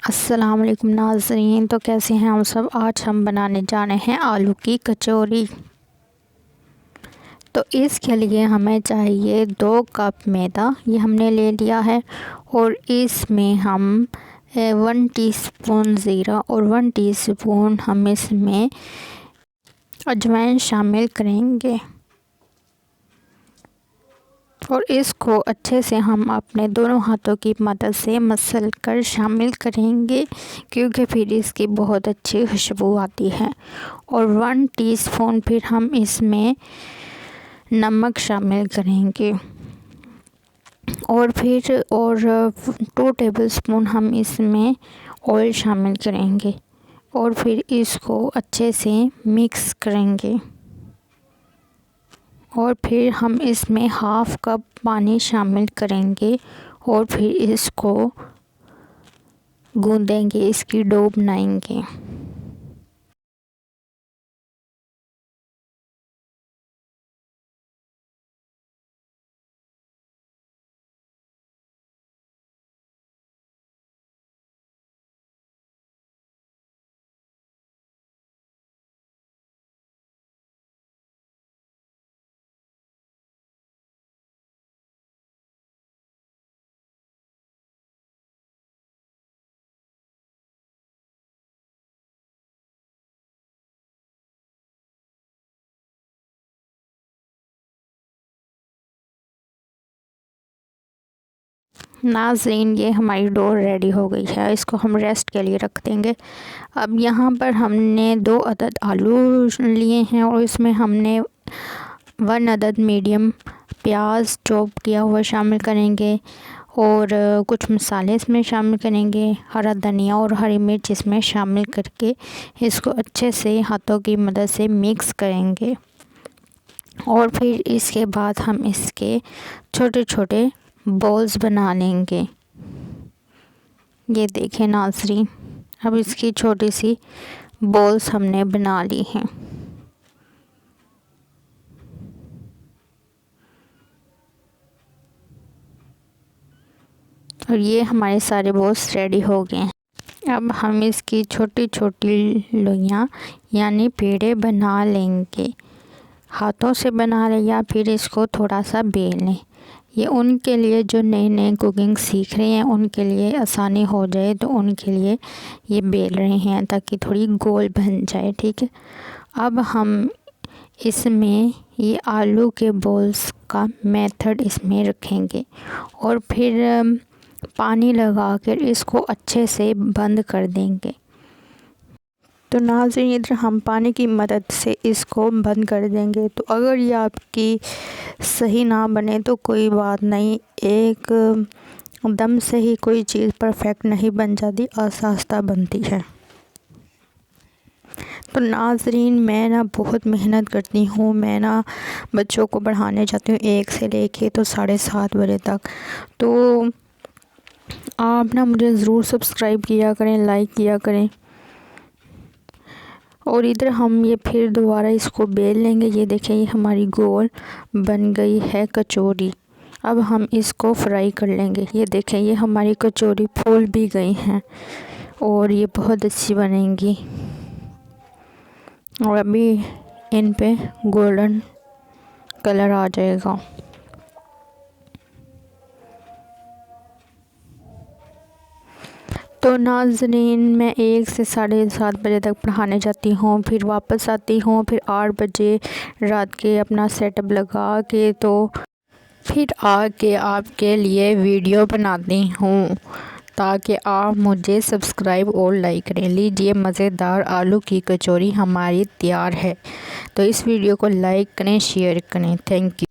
अस्सलाम वालेकुम नाज़रीन। तो कैसे हैं हम सब। आज हम बनाने जा रहे हैं आलू की कचौरी। तो इसके लिए हमें चाहिए 2 कप मैदा, ये हमने ले लिया है। और इसमें हम 1 टीस्पून ज़ीरा और 1 टीस्पून हम इसमें अजवाइन शामिल करेंगे। और इसको अच्छे से हम अपने दोनों हाथों की मदद से मसल कर शामिल करेंगे, क्योंकि फिर इसकी बहुत अच्छी खुशबू आती है। और 1 टीस्पून फिर हम इसमें नमक शामिल करेंगे। और 2 टेबलस्पून हम इसमें ऑयल शामिल करेंगे। और फिर इसको अच्छे से मिक्स करेंगे। और फिर हम इसमें हाफ़ कप पानी शामिल करेंगे और फिर इसको गूंदेंगे, इसकी डो बनाएंगे। नाज़रीन, ये हमारी डो रेडी हो गई है, इसको हम रेस्ट के लिए रख देंगे। अब यहाँ पर हमने 2 अदद आलू लिए हैं और इसमें हमने 1 अदद मीडियम प्याज चॉप किया हुआ शामिल करेंगे। और कुछ मसाले इसमें शामिल करेंगे, हरा धनिया और हरी मिर्च इसमें शामिल करके इसको अच्छे से हाथों की मदद से मिक्स करेंगे। और फिर इसके बाद हम इसके छोटे छोटे बॉल्स बना लेंगे। ये देखें नाज़रीन, अब इसकी छोटी सी बॉल्स हमने बना ली हैं। और ये हमारे सारे बॉल्स रेडी हो गए हैं। अब हम इसकी छोटी छोटी लोइयाँ यानी पेड़े बना लेंगे। हाथों से बना लें या फिर इसको थोड़ा सा बेल लें। ये उनके लिए जो नए नए कुकिंग सीख रहे हैं उनके लिए आसानी हो जाए, तो उनके लिए ये बेल रहे हैं ताकि थोड़ी गोल बन जाए। ठीक है, अब हम इसमें ये आलू के बॉल्स का मेथड इसमें रखेंगे और फिर पानी लगाकर इसको अच्छे से बंद कर देंगे। तो नाज़रीन, इधर हम पानी की मदद से इसको बंद कर देंगे। तो अगर ये आपकी सही ना बने तो कोई बात नहीं, एक दम से ही कोई चीज़ परफेक्ट नहीं बन जाती, आस्ता बनती है। तो नाज़रीन, मैं ना बहुत मेहनत करती हूँ। मैं ना बच्चों को पढ़ाने जाती हूँ 1 से लेके तो 7:30 बजे तक। तो आप ना मुझे ज़रूर सब्सक्राइब किया करें, लाइक किया करें। और इधर हम ये फिर दोबारा इसको बेल लेंगे। ये देखें, ये हमारी गोल बन गई है कचौरी। अब हम इसको फ्राई कर लेंगे। ये देखें, ये हमारी कचौरी फूल भी गई हैं और ये बहुत अच्छी बनेंगी। और अभी इन पे गोल्डन कलर आ जाएगा। तो नाज़रीन, मैं 1 से 7:30 बजे तक पढ़ाने जाती हूँ, फिर वापस आती हूँ, फिर 8 बजे रात के अपना सेटअप लगा के तो फिर आके आपके लिए वीडियो बनाती हूँ ताकि आप मुझे सब्सक्राइब और लाइक करें। लीजिए, मज़ेदार आलू की कचौरी हमारी तैयार है। तो इस वीडियो को लाइक करें, शेयर करें। Thank you.